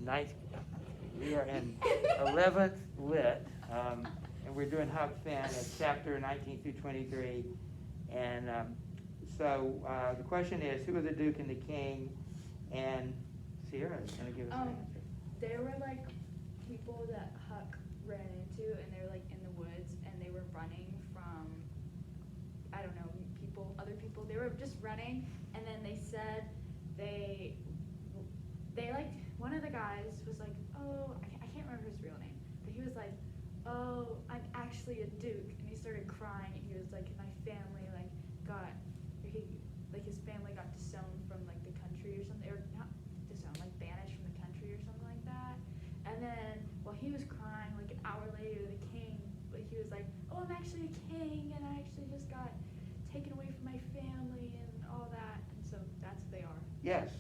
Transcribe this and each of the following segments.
Nice. We are in 11th Lit, and we're doing Huck Finn. It's chapter 19 through 23. And so the question is, who are the Duke and the King? And Sierra is going to give us an answer. There were like people that Huck ran into, and they were like in the woods, and they were running from, I don't know, other people. They were just running, and then they said they like, one of the guys was like, oh, I can't remember his real name, but he was like, oh, I'm actually a Duke, and he started crying, and he was like, my family his family got disowned from like the country or something, or not disowned, like banished from the country or something like that. And then while he was crying, like an hour later, the king, like he was like, oh, I'm actually a king, and I actually just got taken away from my family and all that. And so that's what they are. Yes.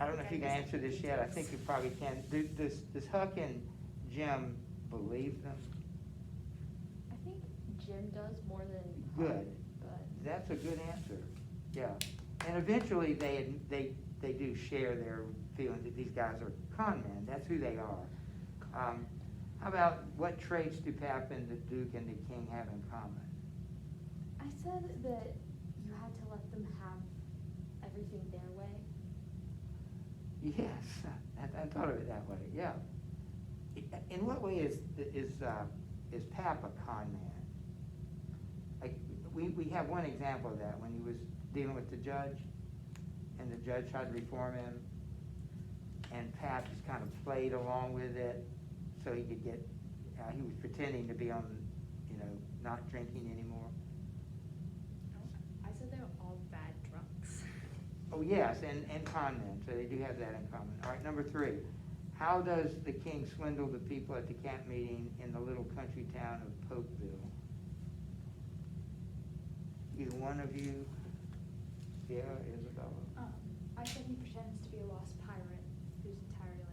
I don't know if you can answer this yet. I think you probably can. Does Huck and Jim believe them? I think Jim does more than Good. But That's a good answer. Yeah. And eventually they do share their feeling that these guys are con men. That's who they are. How about what traits do Pap and the Duke and the King have in common? I said that you had to let them have everything their way. Yes, I thought of it that way. Yeah. In what way is Pap a con man? Like we have one example of that when he was dealing with the judge, and the judge tried to reform him, and Pap just kind of played along with it, so he could get. He was pretending to be on, not drinking anymore. I said they were all bad drunks. Oh yes, and con men, so they do have that in common. All right, number 3. How does the king swindle the people at the camp meeting in the little country town of Polkville? Either one of you, Sierra, Isabella? I said he pretends to be a lost pirate whose entire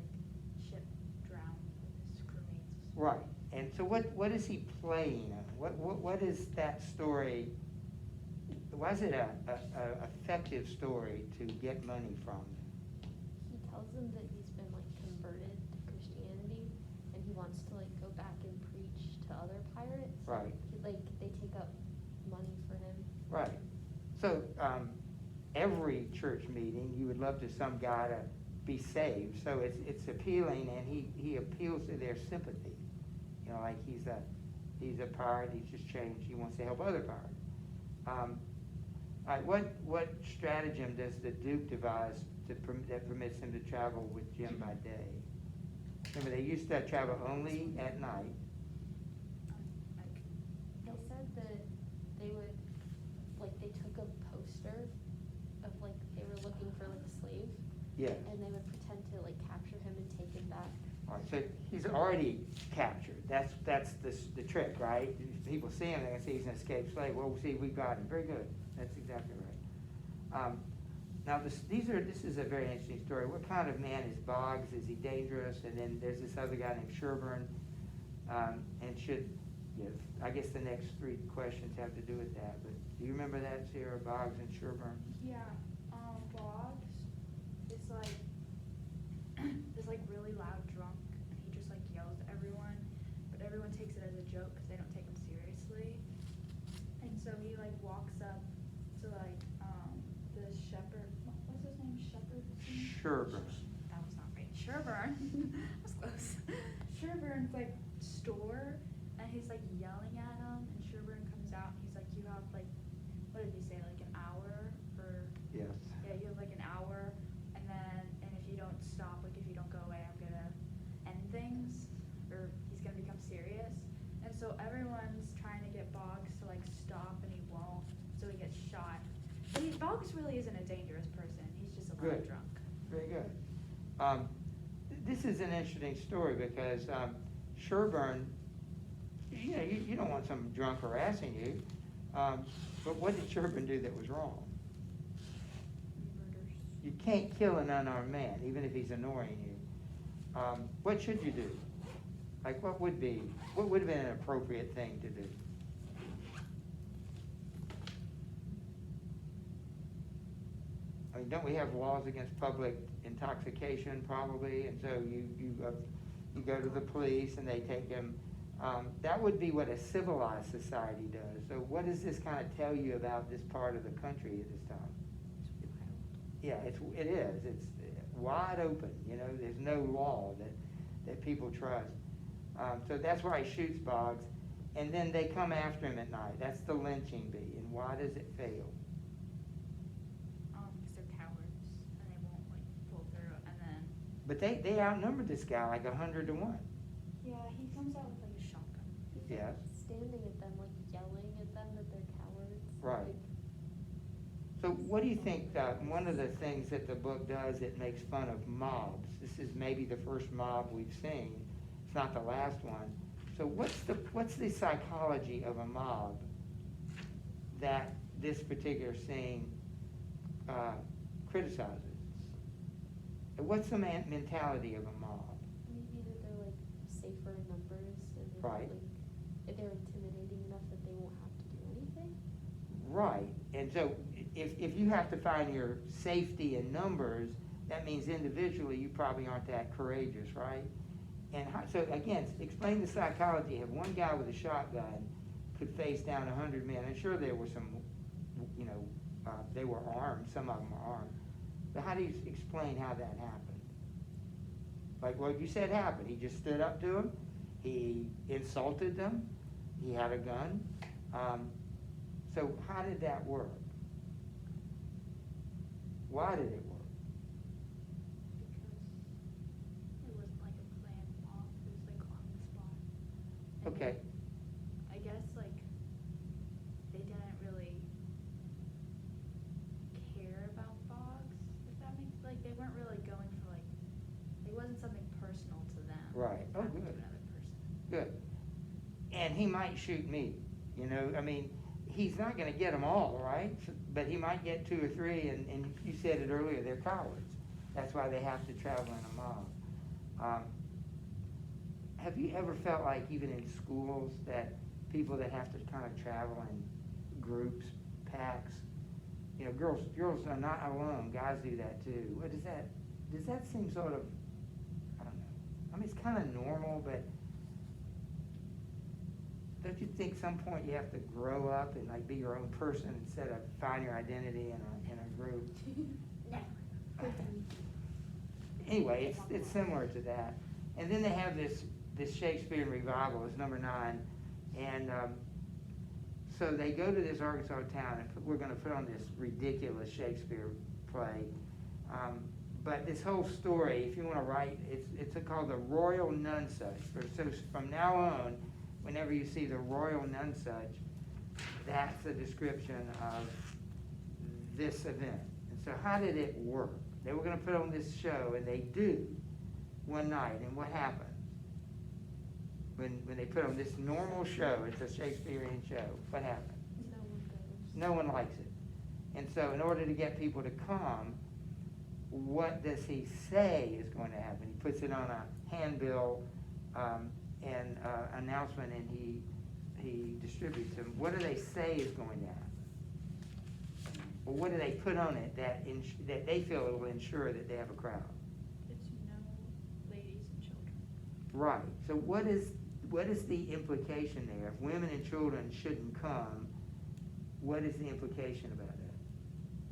ship drowned with his crewmates. Right. And so what is he playing on? What is that story? Why is it a effective story to get money from them? He tells them that he's been converted to Christianity, and he wants to go back and preach to other pirates. Right. They take up money for him. Right. So every church meeting, you would love to some guy to be saved. So it's appealing, and he appeals to their sympathy. Like he's a pirate. He's just changed. He wants to help other pirates. All right. What stratagem does the Duke devise that permits him to travel with Jim by day? Remember, they used to travel only at night. They said that they would, they took a poster of, they were looking for, a slave. Yes. And they would pretend to, capture him and take him back. All right, so he's already captured. That's the trick, right? People see him, they're going to say he's an escaped slave. Well, see, we got him. Very good. That's exactly right. Now, this is a very interesting story. What kind of man is Boggs? Is he dangerous? And then there's this other guy named Sherburne. I guess the next 3 questions have to do with that. But do you remember that, Sarah, Boggs and Sherburne? Yeah, Boggs is this really loud drunk, and he just yells at everyone, but everyone takes it as a joke because they don't take him seriously. And so he walks up to the shepherd. What's his name? Shepherd? Sherburne. That was not right. Sherburne. That was close. Sherburne's store, and he's yelling at him, and Sherburne comes out, and he's like, you have what did he say, an hour? Or Yes. yeah, you have an hour, and if you don't stop, if you don't go away, I'm gonna end things, or he's gonna become serious. And so everyone's trying to get Boggs to stop, and he won't, so he gets shot. But Boggs really isn't a dangerous person. He's just a little Good. drunk. Very good. This is an interesting story because Sherburne, you don't want some drunk harassing you, but what did Sherburne do that was wrong? Murders. You can't kill an unarmed man, even if he's annoying you. What should you do? What would have been an appropriate thing to do? I mean, don't we have laws against public intoxication probably, and so you go to the police and they take him. That would be what a civilized society does. So what does this kind of tell you about this part of the country at this time? Yeah, it is. It's wide open. You know, there's no law that people trust. So that's why he shoots Boggs, and then they come after him at night. That's the lynching bee. And why does it fail? Because they're cowards and they won't like pull through, and then. But they outnumbered this guy like 100 to 1. Yeah, he comes out with like a shotgun. He's Yes. like standing at them, like yelling at them that they're cowards. Right. Like, So what do you think, one of the things that the book does, it makes fun of mobs. This is maybe the first mob we've seen. It's not the last one. So what's the psychology of a mob that this particular scene criticizes? What's the mentality of a mob? maybe that they're like safer in numbers and they're Right. like if they're intimidating enough that they won't have to do anything. Right, and so if you have to find your safety in numbers, that means individually you probably aren't that courageous, right? And so again, explain the psychology of one guy with a shotgun could face down 100 men. And sure, there were some, you know, they were armed. Some of them were armed. But how do you explain how that happened? Like what you said happened. He just stood up to them. He insulted them. He had a gun. So how did that work? Why did it work? Because it wasn't like a planned mob, it was like on the spot. And Okay. I guess like they didn't really care about Boggs, if that makes, like they weren't really going for like, it wasn't something personal to them. Right. Oh, happened to good. another person. Good. And he might shoot me, you know, I mean, he's not gonna get them all, right? But he might get 2 or 3, and you said it earlier, they're cowards. That's why they have to travel in a mob. Have you ever felt like even in schools that people that have to kind of travel in groups, packs, you know, girls are not alone, guys do that too. What does that seem sort of, I don't know. I mean, it's kind of normal, but don't you think some point you have to grow up and like be your own person instead of find your identity in a group? No. Anyway, it's similar to that. And then they have this Shakespearean revival, it's number 9, and so they go to this Arkansas town and we're going to put on this ridiculous Shakespeare play. But this whole story, if you want to write, it's called the Royal Nonsuch. So from now on, whenever you see the Royal Nonsuch, that's a description of this event. And so how did it work? They were going to put on this show, and they do one night. And what happens? When they put on this normal show, it's a Shakespearean show, what happens? No one goes. No one likes it. And so in order to get people to come, what does he say is going to happen? He puts it on a handbill and announcement, and he distributes them. What do they say is going to happen? Or what do they put on it that they feel it will ensure that they have a crowd? It's no ladies and children. Right. So what is the implication there? If women and children shouldn't come, what is the implication about that?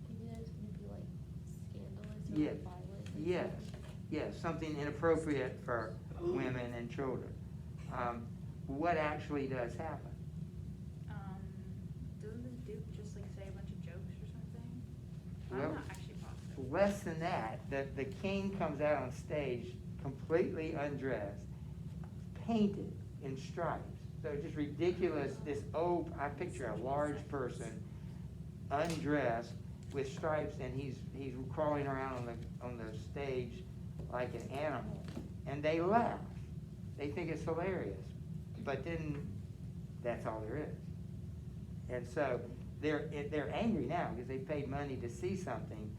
Maybe that it's going to be like scandalous or Yes. like violent. or Yes. something. Yes, something inappropriate for women and children. What actually does happen? Doesn't the Duke just like say a bunch of jokes or something? Well, I'm not actually positive. Less than that, the king comes out on stage completely undressed, painted in stripes. So just ridiculous, I picture a large person undressed with stripes, and he's crawling around on the stage like an animal. And they laugh. They think it's hilarious. But then that's all there is. And so they're angry now because they paid money to see something,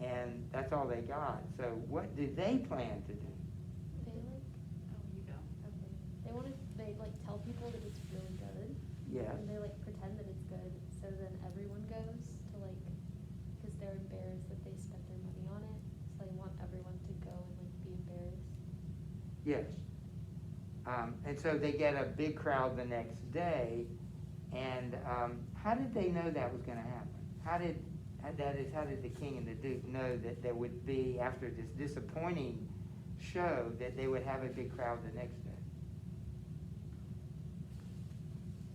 and that's all they got. So what do they plan to do? They like, Oh, you go. okay. They like tell people that it's really good. Yes. And they like pretend that it's good, so then everyone goes to like, because they're embarrassed that they spent their money on it, so they want everyone Yes. And so they get a big crowd the next day, and how did they know that was going to happen? How did the king and the duke know that there would be, after this disappointing show, that they would have a big crowd the next day?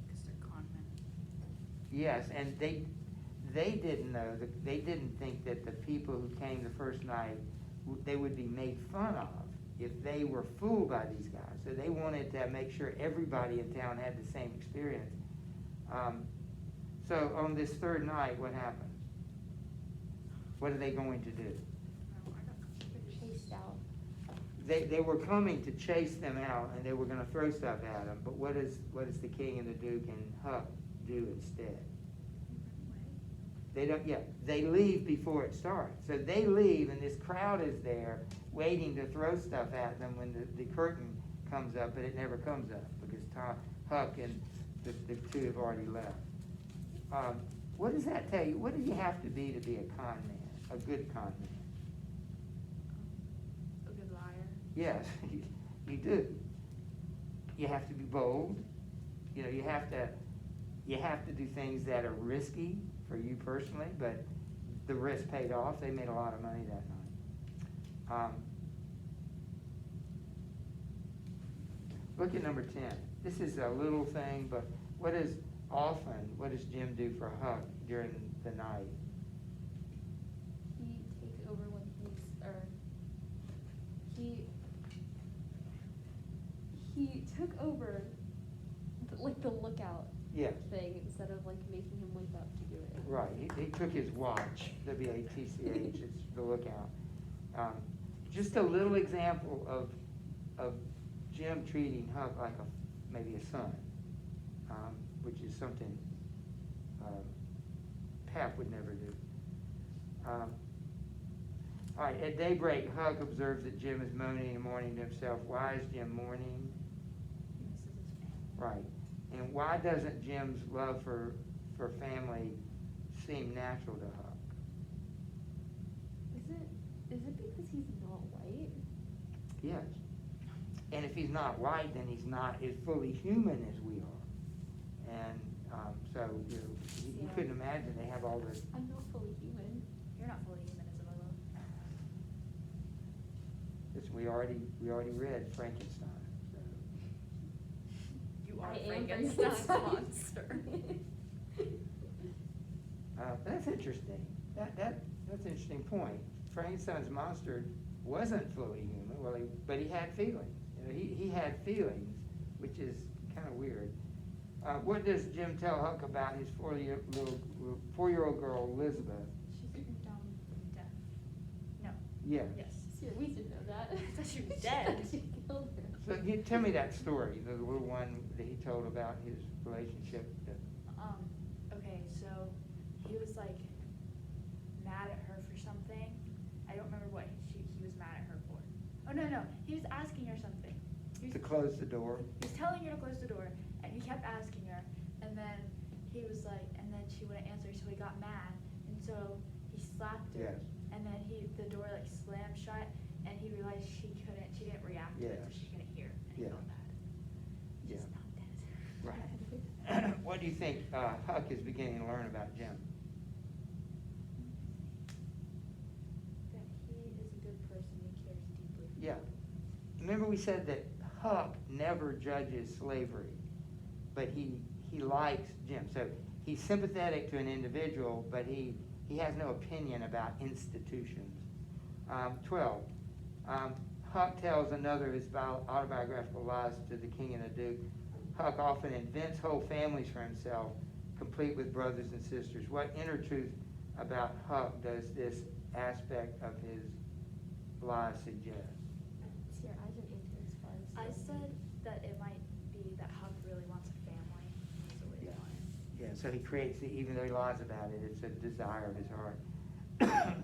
Because they're con men. Yes, and they didn't know, they didn't think that the people who came the first night, they would be made fun of if they were fooled by these guys. So they wanted to make sure everybody in town had the same experience. So on this third night, what happens? What are they going to do? No, I got Chased out. They were coming to chase them out, and they were going to throw stuff at them. But what does the king and the duke and Huck do instead? They don't. Yeah, they leave before it starts. So they leave, and this crowd is there waiting to throw stuff at them when the curtain comes up, but it never comes up because Huck and the two have already left. What does that tell you? What do you have to be a con man, a good con man? a good liar. Yes, you do. You have to be bold. You know, you have to do things that are risky for you personally, but the risk paid off. They made a lot of money that night. Look at number 10. This is a little thing, but what does Jim do for Huck during the night? He takes over when he took over the lookout Yes. thing instead of making him wake up to do it. Right, he took his watch, WATCH, it's the lookout. Just a little example of Jim treating Huck like maybe a son, which is something Pap would never do. All right, at daybreak, Huck observes that Jim is moaning and mourning to himself. Why is Jim mourning? He misses his family. Right. And why doesn't Jim's love for family seem natural to Huck? Is it because he's not white? Yes. And if he's not white, then he's not as fully human as we are. And so, you couldn't imagine they have all this. I'm not fully human. You're not fully human, Isabella. Listen, we already read Frankenstein. So. You I are am Frankenstein's Frankenstein. monster. That's interesting. That's an interesting point. Frankenstein's monster wasn't fully human, but he had feelings. He had feelings, which is kind of weird. What does Jim tell Huck about his 4-year-old girl, Elizabeth? She's dumb and deaf. No. Yes. Yes. Sure, we should know that. I thought she was dead. She killed her. So tell me that story, the little one that he told about his relationship. Okay, so he was mad at her for something. I don't remember what he was mad at her for. Oh no, he was asking her something. To close the door. He was telling her to close the door, and he kept asking her, and then he was and then she wouldn't answer, so he got mad, and so he slapped her. Yes. And then the door slammed shut, and he realized she didn't react to it, so Yes. she couldn't hear, and he Yeah. felt bad. Yeah. She's not dead. Right. What do you think Huck is beginning to learn about Jim? That he is a good person and cares deeply. Yeah. Remember we said that Huck never judges slavery, but he likes Jim. So he's sympathetic to an individual, but he has no opinion about institutions. 12. Huck tells another of his autobiographical lies to the king and the duke. Huck often invents whole families for himself, complete with brothers and sisters. What inner truth about Huck does this aspect of his lies suggest? See, your eyes are into as far as. I said that it might be that Huck really wants a family. That's what he Yeah. wanted. Yeah, so he creates, even though he lies about it, it's a desire of his heart.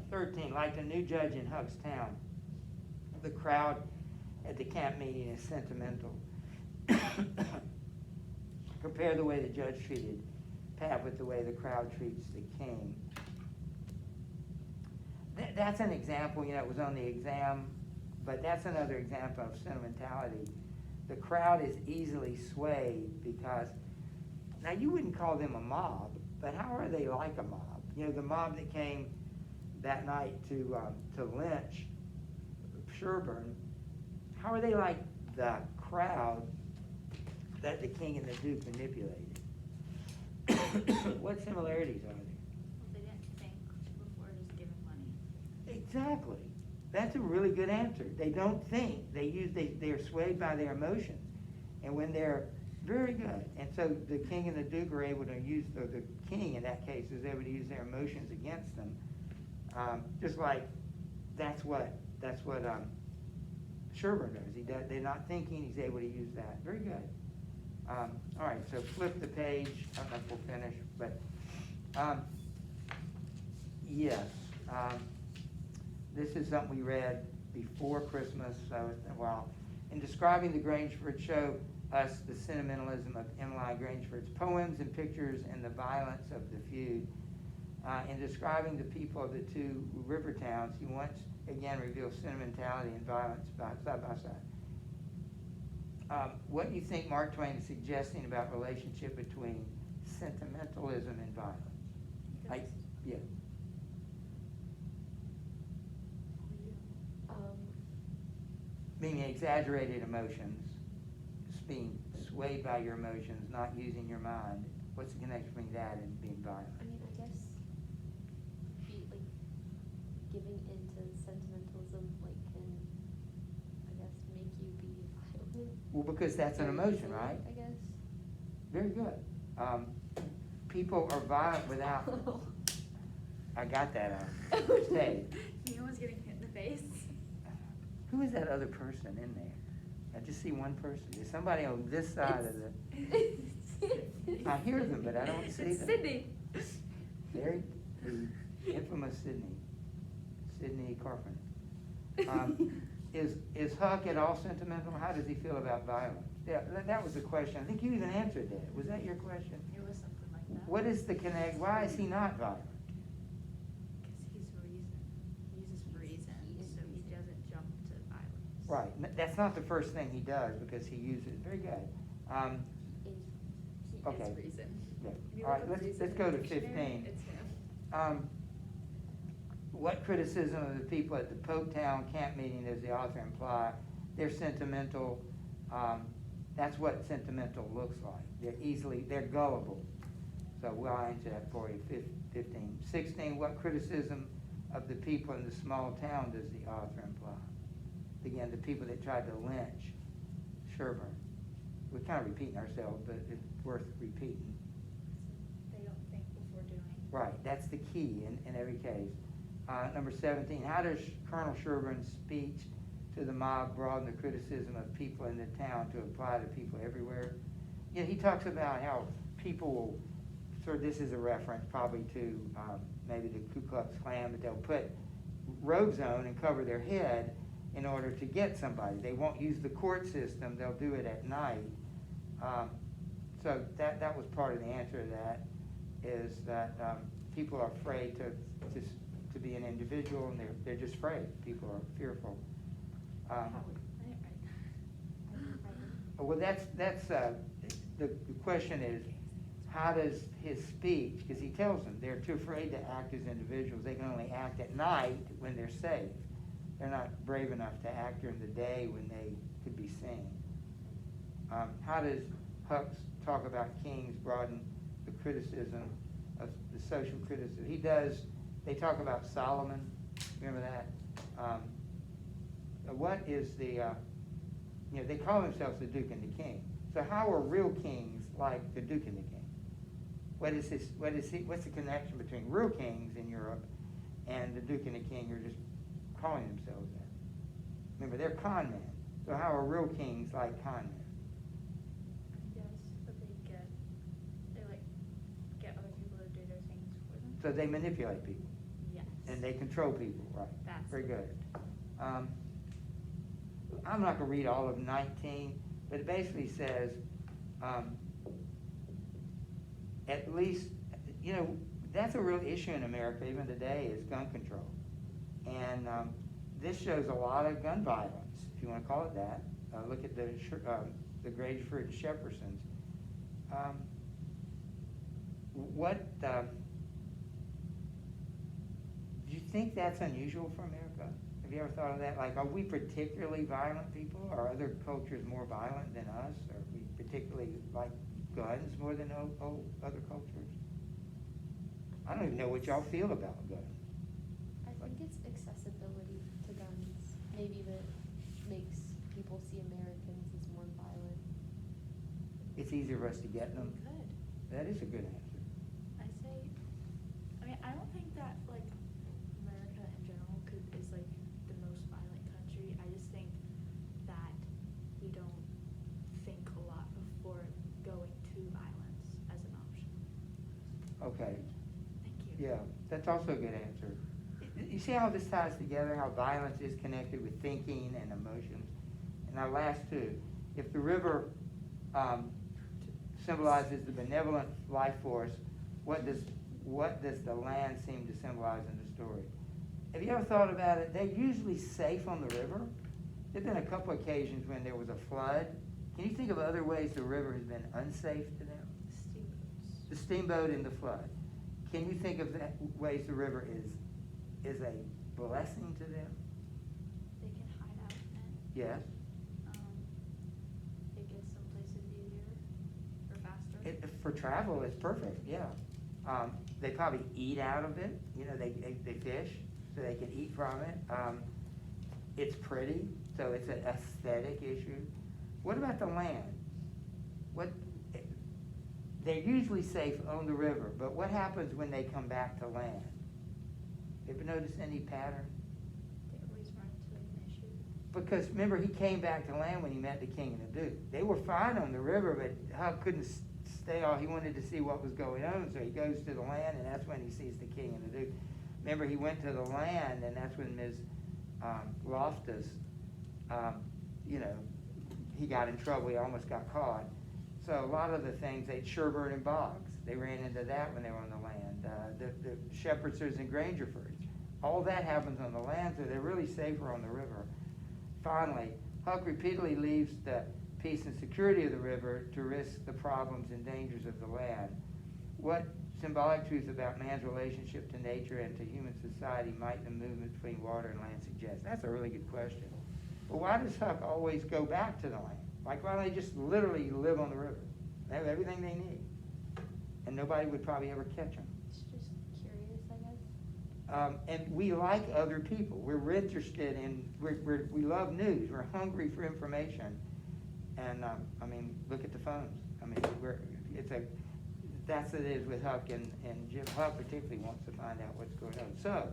13, like the new judge in Huck's town, the crowd at the camp meeting is sentimental. Compare the way the judge treated Pat with the way the crowd treats the king. That's an example, it was on the exam But that's another example of sentimentality. The crowd is easily swayed because, now you wouldn't call them a mob, but how are they like a mob? You know, the mob that came that night to lynch Sherburne, how are they like the crowd that the king and the duke manipulated? What similarities are there? Well, they didn't think before just giving money. Exactly. That's a really good answer. They don't think. They're swayed by their emotions. And when they're very good, and so the king and the duke are able to use, or the king in that case is able to use their emotions against them. Just like that's what Sherburne does. They're not thinking. He's able to use that. Very good. All right. So flip the page. I don't know if we'll finish, but yes. This is something we read before Christmas, so well. In describing the Grangerford, show us the sentimentalism of Emmeline Grangerford's poems and pictures and the violence of the feud. In describing the people of the two river towns, he once again reveals sentimentality and violence side by side. What do you think Mark Twain is suggesting about relationship between sentimentalism and violence? Yeah. Meaning exaggerated emotions, being swayed by your emotions, not using your mind. What's the connection between that and being violent? I mean, I guess giving into sentimentalism can, I guess, make you be violent. Well, because that's an emotion, right? I guess. Very good. People are violent without. I got that on stage. Neil was getting hit in the face. Who is that other person in there? I just see one person. There's somebody on this side of the. I hear them, but I don't see It's them. Sydney. Very, the infamous Sydney Carpenter. Is Huck at all sentimental? How does he feel about violence? Yeah, that was the question. I think you even answered that. Was that your question? It was something like that. What is the connect? Why is he not violent? Because he uses reason, so he doesn't jump to violence. Right. That's not the first thing he does because he uses. Very good. Okay. It's reason. Yeah. If you All look right. up reason Let's in go the to dictionary, 15. It's him. What criticism of the people at the Popetown camp meeting does the author imply? They're sentimental. That's what sentimental looks like. They're gullible. So we'll answer that for you. 15. 16, what criticism of the people in the small town does the author imply? Again, the people that tried to lynch Sherburne. We're kind of repeating ourselves, but it's worth repeating. They don't think before doing. Right, that's the key in every case. Number 17, how does Colonel Sherburne's speech to the mob broaden the criticism of people in the town to apply to people everywhere? Yeah, he talks about how people will, sort of this is a reference probably to maybe the Ku Klux Klan, but they'll put robes on and cover their head in order to get somebody. They won't use the court system, they'll do it at night. So that was part of the answer to that, is that people are afraid to be an individual, and they're just afraid. People are fearful. I didn't write. Well, that's the question is, how does his speech, because he tells them they're too afraid to act as individuals. They can only act at night when they're safe. They're not brave enough to act during the day when they could be seen. How does Huck talk about kings broaden the criticism of the social criticism? He does. They talk about Solomon. Remember that? What is the? They call themselves the Duke and the King. So how are real kings like the Duke and the King? What's the connection between real kings in Europe and the Duke and the King who are just calling themselves that? Remember, they're con men. So how are real kings like con men? Yes, but they get other people to do their things for them. So they manipulate people. Yes. And they control people, right? That's very good. I'm not going to read all of 19, but it basically says, at least, that's a real issue in America even today, is gun control. And this shows a lot of gun violence, if you want to call it that. Look at the Gradeford Sheppersons. Do you think that's unusual for America? Have you ever thought of that? Like, are we particularly violent people? Are other cultures more violent than us? Are we particularly like guns more than other cultures? I don't even know what y'all feel about guns. I think it's accessibility to guns, maybe that makes people see Americans as more violent. It's easier for us to get them. Good. That is a good answer. I say, I mean, I don't think that like America in general is like the most violent country. I just think that we don't think a lot before going to violence as an option. Okay. Thank you. Yeah, that's also a good answer. You see how this ties together, how violence is connected with thinking and emotions? And our last two, if the river symbolizes the benevolent life force, what does the land seem to symbolize in the story? Have you ever thought about it? They're usually safe on the river. There have been a couple occasions when there was a flood. Can you think of other ways the river has been unsafe to them? Steamboats. The steamboat and the flood. Can you think of ways the river is a blessing to them? They can hide out in it. Yes. It gets some places easier or faster. For travel, it's perfect, yeah. They probably eat out of it. You know, they fish, so they can eat from it. It's pretty, so it's an aesthetic issue. What about the land? They're usually safe on the river, but what happens when they come back to land? Ever notice any pattern? They always run into an issue. Because remember, he came back to land when he met the king and the duke. They were fine on the river, but Huck couldn't stay all. He wanted to see what was going on, so he goes to the land, and that's when he sees the king and the duke. Remember, he went to the land, and that's when Ms. Loftus, he got in trouble. He almost got caught. So a lot of the things, Sherburne and Boggs, they ran into that when they were on the land. The Shepherdsers and Grangerfords, all that happens on the land, so they're really safer on the river. Finally, Huck repeatedly leaves the peace and security of the river to risk the problems and dangers of the land. What symbolic truth about man's relationship to nature and to human society might the movement between water and land suggest? That's a really good question. But why does Huck always go back to the land? Like, why don't they just literally live on the river? They have everything they need. And nobody would probably ever catch them. It's just curious, I guess. And we like other people. We're interested in, we love news. We're hungry for information. And, look at the phones. That's what it is with Huck and Jim. Huck particularly wants to find out what's going on. So,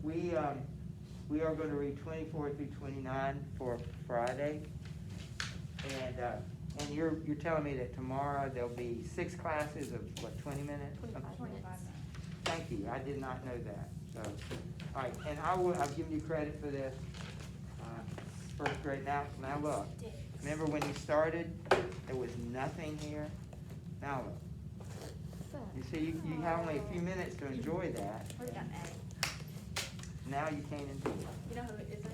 we are going to read 24 through 29 for Friday. And you're telling me that tomorrow there'll be 6 classes of, 20 minutes? 25 minutes. Thank you, I did not know that. So, all right, and I've given you credit for this. First grade, now look. Remember when you started, there was nothing here? Now look. You see, you have only a few minutes to enjoy that. We're done, Ed. Now you can't enjoy it. You know who it is?